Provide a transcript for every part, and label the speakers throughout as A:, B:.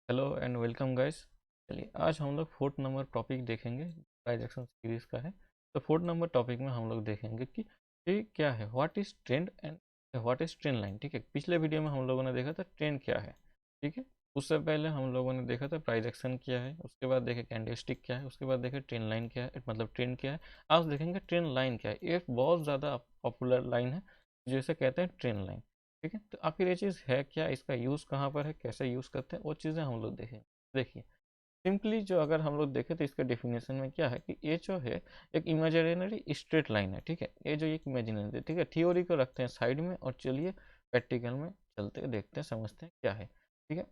A: Hello and welcome guys. चलिए आज हम लोग फोर्थ नंबर टॉपिक देखेंगे, प्राइस एक्शन सीरीज का है। तो फोर्थ नंबर टॉपिक में हम लोग देखेंगे कि ये क्या है, what is trend and what is trend line. ठीक है, पिछले वीडियो में हम लोगों ने देखा था ट्रेंड क्या है। ठीक है, उससे पहले हम लोगों ने देखा था प्राइस एक्शन क्या है, उसके बाद देखे कैंडलस्टिक क्या है, उसके बाद देखे ट्रेंड लाइन क्या है, मतलब ट्रेंड क्या है। आज देखेंगे ट्रेंड लाइन क्या है। ये बहुत ज़्यादा पॉपुलर लाइन है जिसे कहते हैं ट्रेंड लाइन। ठीक है, तो आखिर ये चीज़ है क्या, इसका यूज़ कहाँ पर है, कैसे यूज़ करते हैं, वो चीज़ें हम लोग देखें। देखिए, सिंपली जो अगर हम लोग देखें तो इसका डेफिनेशन में क्या है कि ये जो है एक इमेजिनरी स्ट्रेट लाइन है। ठीक है, ये जो एक इमेजिनरी, ठीक है, थियोरी को रखते हैं साइड में और चलिए प्रैक्टिकल में चलते देखते हैं, समझते हैं क्या है। ठीक है,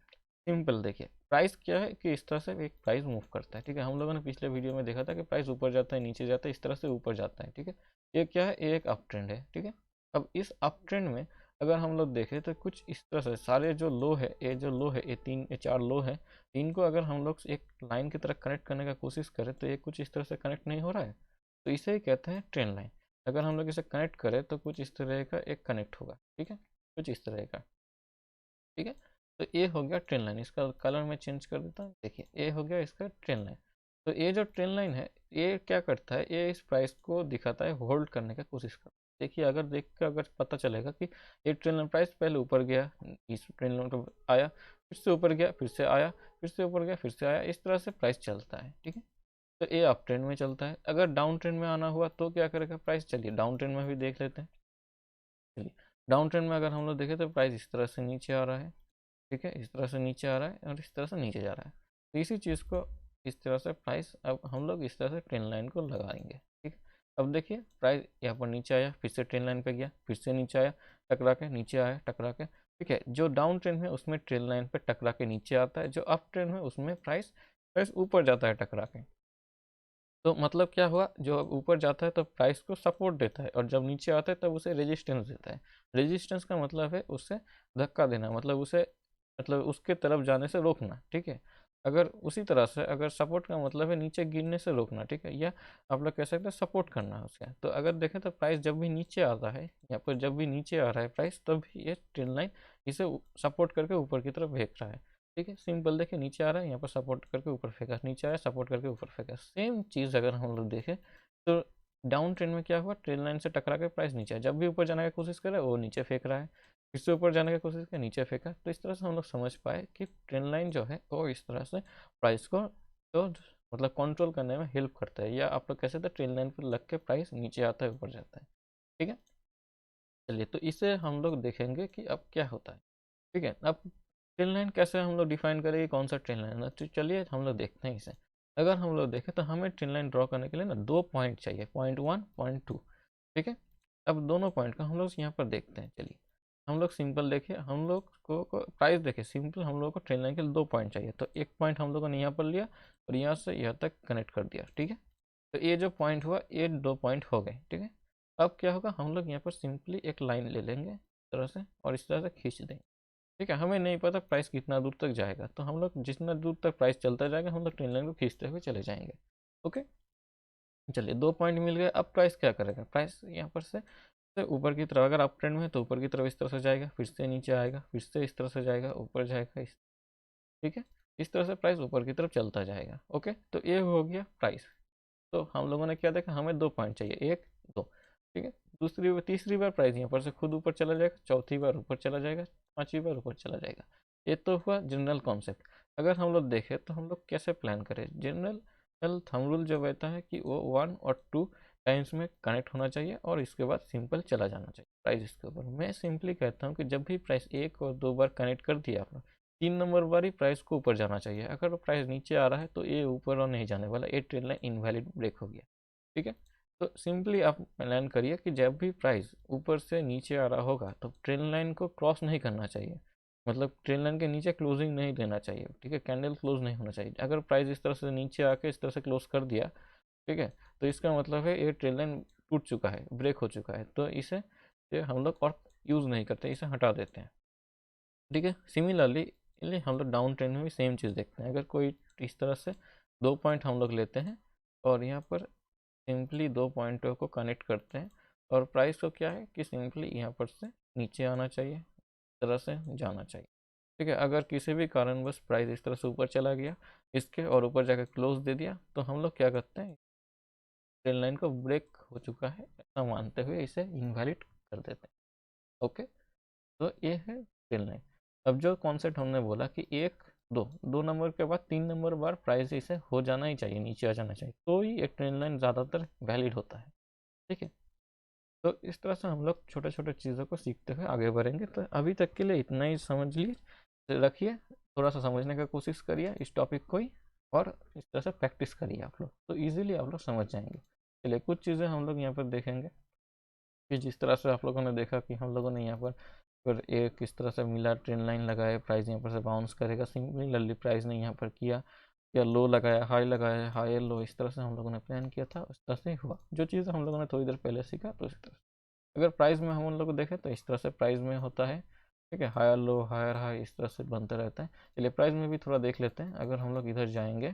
A: सिंपल देखिए, प्राइस क्या है कि इस तरह से एक प्राइस मूव करता है। ठीक है, हम लोगों ने पिछले वीडियो में देखा था कि प्राइस ऊपर जाता है, नीचे जाता है, इस तरह से ऊपर जाता है। ठीक है, ये क्या है, ये एक अप ट्रेंड है। ठीक है, अब इस अप ट्रेंड में अगर हम लोग देखें तो कुछ इस तरह से सारे जो लो है, ये जो लो है, ये चार लो है, इनको अगर हम लोग एक लाइन की तरह कनेक्ट करने का कोशिश करें तो ये कुछ इस तरह से कनेक्ट नहीं हो रहा है, तो इसे ही कहते हैं ट्रेंड लाइन। अगर हम लोग इसे कनेक्ट करें तो कुछ इस तरह का एक कनेक्ट होगा। ठीक है, कुछ इस तरह का। ठीक है, तो ये हो गया ट्रेंड लाइन। इसका कलर मैं चेंज कर देता हूँ। देखिए, ये हो गया इसका ट्रेंड लाइन। तो ये जो ट्रेंड लाइन है, ये क्या करता है, ये इस प्राइस को दिखाता है, होल्ड करने का कोशिश करता है। देखिए, अगर देख कर अगर पता चलेगा कि ये ट्रेंड लाइन प्राइस पहले ऊपर गया, इस ट्रेंड लाइन पर आया, फिर से ऊपर गया, फिर से आया, फिर से ऊपर गया, फिर से आया, इस तरह से प्राइस चलता है। ठीक है, तो ये अप ट्रेंड में चलता है। अगर डाउन ट्रेंड में आना हुआ तो क्या करेगा प्राइस, चलिए डाउन ट्रेंड में भी देख लेते हैं। चलिए, डाउन ट्रेंड में अगर हम लोग देखें तो प्राइस इस तरह से नीचे आ रहा है। ठीक है, इस तरह से नीचे आ रहा है और इस तरह से नीचे जा रहा है। तो इसी चीज़ को इस तरह से प्राइस, अब हम लोग इस तरह से ट्रेंड लाइन को लगाएंगे। ठीक है, अब देखिए प्राइस यहाँ पर नीचे आया, फिर से ट्रेंड लाइन पे गया, फिर से नीचे आया, टकरा के नीचे आया, टकरा के। ठीक है, जो डाउन ट्रेंड है उसमें ट्रेंड लाइन पे टकरा के नीचे आता है, जो अप ट्रेंड है उसमें प्राइस प्राइस ऊपर जाता है टकरा के। तो मतलब क्या हुआ, जो ऊपर जाता है तो प्राइस को सपोर्ट देता है, और जब नीचे आता है तब उसे रेजिस्टेंस देता है। रेजिस्टेंस का मतलब है उससे धक्का देना, मतलब उसे, मतलब उसके तरफ जाने से रोकना। ठीक है, अगर उसी तरह से अगर सपोर्ट का मतलब है नीचे गिरने से रोकना। ठीक है, या आप लोग कह सकते हैं सपोर्ट करना उसका। तो अगर देखें तो प्राइस जब भी नीचे आता है, या पर जब भी नीचे आ रहा है प्राइस, तब ये ट्रेंड लाइन इसे सपोर्ट करके ऊपर की तरफ भेज रहा है। ठीक है, सिंपल देखिए, नीचे आ रहा है, यहाँ पर सपोर्ट करके ऊपर फेंका, नीचे आया, सपोर्ट करके ऊपर फेंका। सेम चीज़ अगर हम लोग देखें तो डाउन ट्रेंड में क्या हुआ, ट्रेंड लाइन से टकरा के प्राइस नीचे आया, जब भी ऊपर जाने की कोशिश करे वो नीचे फेंक रहा है, फिर से ऊपर जाने की कोशिश करे, नीचे फेंका। तो इस तरह से हम लोग समझ पाए कि ट्रेंड लाइन जो है वो इस तरह से प्राइस को तो मतलब कंट्रोल करने में हेल्प करता है, या आप लोग कैसे, तो ट्रेंड लाइन पर लग के प्राइस नीचे आता है, ऊपर जाता है। ठीक है, चलिए, तो इसे हम लोग देखेंगे कि अब क्या होता है। ठीक है, अब ट्रेन लाइन कैसे हम लोग डिफाइन करेंगे, कौन सा ट्रेन लाइन है, तो चलिए हम लोग देखते हैं इसे। अगर हम लोग देखें तो हमें ट्रेन लाइन ड्रॉ करने के लिए ना दो पॉइंट चाहिए, पॉइंट वन, पॉइंट टू। ठीक है, अब दोनों पॉइंट का हम लोग यहाँ पर देखते हैं। चलिए, हम लोग सिंपल देखिए, हम लोग को प्राइस देखिए, सिंपल हम लोग को ट्रेन लाइन के लिए दो पॉइंट चाहिए। तो एक पॉइंट हम लोगों ने यहाँ पर लिया और यहाँ से यहाँ तक कनेक्ट कर दिया। ठीक है, तो ये जो पॉइंट हुआ, ये दो पॉइंट हो गए। ठीक है, अब क्या होगा, हम लोग यहाँ पर सिंपली एक लाइन ले लेंगे इस तरह से और इस तरह से खींच देंगे। ठीक है, हमें नहीं पता प्राइस कितना दूर तक जाएगा, तो हम लोग जितना दूर तक प्राइस चलता जाएगा हम लोग ट्रेन लाइन को खींचते हुए चले जाएंगे। ओके, चलिए दो पॉइंट मिल गए। अब प्राइस क्या करेगा, प्राइस यहाँ पर से ऊपर की तरफ, अगर अप ट्रेंड में है तो ऊपर की तरफ इस तरह से जाएगा, फिर से नीचे आएगा, फिर से इस तरह से जाएगा, ऊपर जाएगा ठीक है, इस तरह से प्राइस ऊपर की तरफ चलता जाएगा। ओके, तो ये हो गया प्राइस। तो हम लोगों ने क्या देखा, हमें दो पॉइंट चाहिए, एक, दो। ठीक है, दूसरी बार, तीसरी बार प्राइस यहाँ पर से खुद ऊपर चला जाएगा, चौथी बार ऊपर चला जाएगा, पांचवी बार ऊपर चला जाएगा। ये तो हुआ जनरल कॉन्सेप्ट। अगर हम लोग देखें तो हम लोग कैसे प्लान करें, जनरल थंब रूल जो कहता है कि वो वन और टू टाइम्स में कनेक्ट होना चाहिए और इसके बाद सिंपल चला जाना चाहिए प्राइस इसके ऊपर। मैं सिंपली कहता हूँ कि जब भी प्राइस एक और दो बार कनेक्ट कर दिया आपने, तीन नंबर वाली प्राइस को ऊपर जाना चाहिए। अगर प्राइस नीचे आ रहा है तो ये ऊपर और नहीं जाने वाला, ये ट्रेंड लाइन इनवैलिड ब्रेक हो गया। ठीक है, तो सिंपली आप प्लान करिए कि जब भी प्राइस ऊपर से नीचे आ रहा होगा तो ट्रेंड लाइन को क्रॉस नहीं करना चाहिए, मतलब ट्रेंड लाइन के नीचे क्लोजिंग नहीं लेना चाहिए। ठीक है, कैंडल क्लोज नहीं होना चाहिए। अगर प्राइस इस तरह से नीचे आके इस तरह से क्लोज कर दिया, ठीक है, तो इसका मतलब है ये ट्रेंड लाइन टूट चुका है, ब्रेक हो चुका है, तो इसे ये हम लोग और यूज़ नहीं करते, इसे हटा देते हैं। ठीक है, सिमिलरली हम लोग डाउन ट्रेंड में भी सेम चीज़ देखते हैं। अगर कोई इस तरह से दो पॉइंट हम लोग लेते हैं और यहाँ पर सिंपली दो पॉइंटों को कनेक्ट करते हैं, और प्राइस को क्या है कि सिंपली यहाँ पर से नीचे आना चाहिए, इस तरह से जाना चाहिए। ठीक है। अगर किसी भी कारणवश प्राइस इस तरह से ऊपर चला गया इसके और ऊपर जाकर क्लोज दे दिया तो हम लोग क्या करते हैं, ट्रेंड लाइन को ब्रेक हो चुका है ऐसा मानते हुए इसे इनवैलिड कर देते हैं। ओके, तो ये है ट्रेंड लाइन। अब जो कॉन्सेप्ट हमने बोला कि एक दो नंबर के बाद 3 नंबर बार प्राइस इसे हो जाना ही चाहिए, नीचे आ जाना चाहिए, तो ही ये ट्रेंड लाइन ज़्यादातर वैलिड होता है। ठीक है, तो इस तरह से हम लोग छोटे छोटे चीज़ों को सीखते हुए आगे बढ़ेंगे। तो अभी तक के लिए इतना ही समझ लिए रखिए, थोड़ा सा समझने का कोशिश करिए इस टॉपिक को ही, और इस तरह से प्रैक्टिस करिए आप लोग, तो इजीली आप लोग समझ जाएंगे। चलिए कुछ चीज़ें हम लोग यहाँ पर देखेंगे कि जिस तरह से आप लोगों ने देखा कि हम लोगों ने यहाँ पर फिर एक किस तरह से मिला ट्रेंड लाइन लगाए, प्राइस यहाँ पर से बाउंस करेगा, सिमिलरली प्राइस ने यहाँ पर किया या लो लगाया हाई लो, इस तरह से हम लोगों ने प्लान किया था, उस तरह से हुआ जो चीज़ हम लोगों ने थोड़ी देर पहले सीखा। तो इस तरह से अगर प्राइस में हम उन लोग को देखें तो इस तरह से प्राइस में होता है। ठीक है, हायर लो हायर हाई इस तरह से बनते रहता है। चलिए प्राइस में भी थोड़ा देख लेते हैं। अगर हम लोग इधर जाएंगे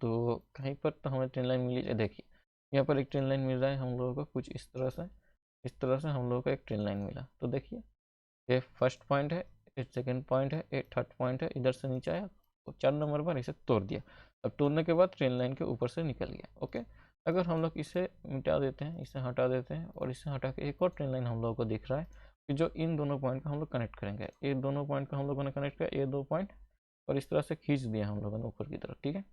A: तो कहीं पर तो हमें ट्रेन लाइन मिली है, देखिए यहाँ पर एक ट्रेन लाइन मिल रहा है हम लोगों को कुछ इस तरह से, इस तरह से हम लोगों को एक ट्रेन लाइन मिला। तो देखिए ये फर्स्ट पॉइंट है, ये सेकंड पॉइंट है, ये थर्ड पॉइंट है, इधर से नीचे आया तो 4 नंबर पर इसे तोड़ दिया। अब तोड़ने के बाद ट्रेन लाइन के ऊपर से निकल गया। ओके, अगर हम लोग इसे मिटा देते हैं, इसे हटा देते हैं और इसे हटा के एक और ट्रेन लाइन हम लोगों को दिख रहा है कि जो इन दोनों पॉइंट को हम लोग कनेक्ट करेंगे, ये दोनों पॉइंट को हम लोगों ने कनेक्ट किया, ये 2 पॉइंट, और इस तरह से खींच दिया हम लोगों ने ऊपर की तरफ। ठीक है,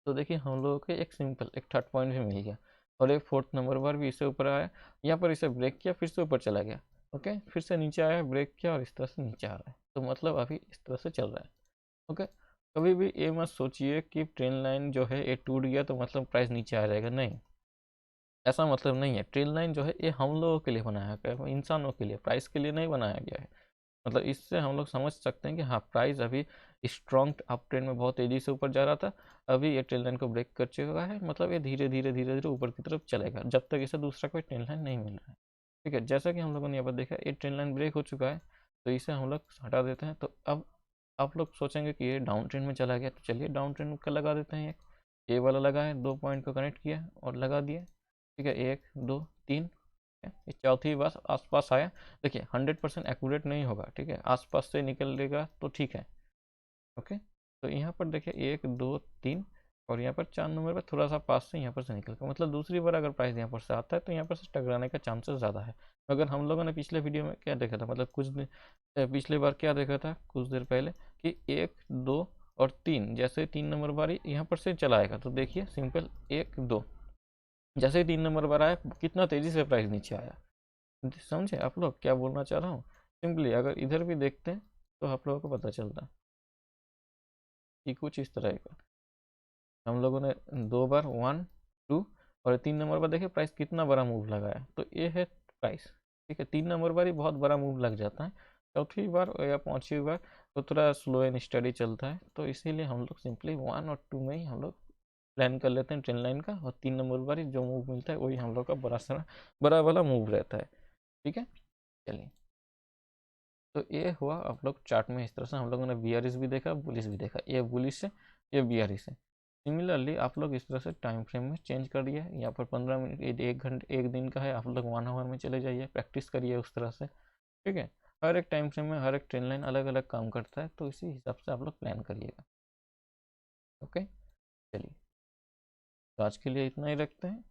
A: तो देखिए हम लोगों को एक सिंपल एक थर्ड पॉइंट भी मिल गया और एक फोर्थ नंबर पर भी इसे ऊपर आया, यहाँ पर इसे ब्रेक किया फिर से ऊपर चला गया। ओके, फिर से नीचे आया ब्रेक किया और इस तरह से नीचे आ रहा है, तो मतलब अभी इस तरह से चल रहा है। ओके, कभी भी ये मत सोचिए कि ट्रेन लाइन जो है ये टूट गया तो मतलब प्राइस नीचे आ जाएगा, नहीं, ऐसा मतलब नहीं है। ट्रेन लाइन जो है ये हम लोगों के लिए बनाया गया है, इंसानों के लिए, प्राइस के लिए नहीं बनाया गया है। मतलब इससे हम लोग समझ सकते हैं कि हाँ प्राइस अभी स्ट्रॉन्ग अप ट्रेंड में बहुत तेज़ी से ऊपर जा रहा था, अभी ये ट्रेन लाइन को ब्रेक कर चुका है, मतलब ये धीरे धीरे धीरे धीरे ऊपर की तरफ चलेगा जब तक इसे दूसरा कोई ट्रेन लाइन नहीं मिल रहा है। ठीक है, जैसा कि हम लोगों ने यहाँ पर देखा ये ट्रेन लाइन ब्रेक हो चुका है, तो इसे हम लोग हटा देते हैं। तो अब आप लोग सोचेंगे कि ये डाउन ट्रेंड में चला गया, तो चलिए डाउन ट्रेंड का लगा देते हैं। एक ये वाला लगा है, 2 पॉइंट को कनेक्ट किया और लगा दिया। ठीक है, 1 2 3, ये चौथी बार आसपास आया। देखिए 100% एक्यूरेट नहीं होगा, ठीक है, आसपास से निकलेगा तो ठीक है। ओके, तो यहाँ पर देखिए 1 2 3 और यहाँ पर 4 नंबर पर थोड़ा सा पास से यहाँ पर से निकल गया, मतलब दूसरी बार अगर प्राइस यहाँ पर से आता है तो यहाँ पर से टकराने का चांसेस ज़्यादा है। अगर हम लोगों ने पिछले वीडियो में क्या देखा था, मतलब कुछ दिन पिछले बार क्या देखा था कुछ देर पहले कि 1 2 और 3, जैसे 3 नंबर बार यहाँ पर से चला आएगा तो देखिए सिंपल 1 2, जैसे ही 3 नंबर बार आया कितना तेज़ी से प्राइस नीचे आया। समझे आप लोग क्या बोलना चाह रहा हूँ? सिंपली अगर इधर भी देखते हैं तो आप लोगों को पता चलता है कि कुछ इस तरह का हम लोगों ने 2 बार 1 2 और 3 नंबर पर देखिए प्राइस कितना बड़ा मूव लगाया, तो ये है प्राइस। ठीक है, 3 नंबर पर ही बहुत बड़ा मूव लग जाता है, चौथी बार या पांचवी बार तो थोड़ा स्लो एंड स्टडी चलता है। तो इसीलिए हम लोग सिंपली 1 और 2 में ही हम लोग प्लान कर लेते हैं ट्रेन लाइन का, और 3 नंबर पर ही जो मूव मिलता है वही हम लोग का बड़ा वाला मूव रहता है। ठीक है, चलिए तो ये हुआ आप लोग चार्ट में। इस तरह से हम लोगों ने बियरिश भी देखा बुलिश भी देखा, ये बुलिश है ये बियरिश है। सिमिलरली आप लोग इस तरह से टाइम फ्रेम में चेंज कर दिया है, यहाँ पर 15 मिनट 1 घंटे 1 दिन का है, आप लोग 1 आवर में चले जाइए, प्रैक्टिस करिए उस तरह से। ठीक है, हर एक टाइम फ्रेम में हर एक ट्रेन लाइन अलग अलग काम करता है, तो इसी हिसाब से आप लोग प्लान करिएगा। ओके, चलिए तो आज के लिए इतना ही रखते हैं।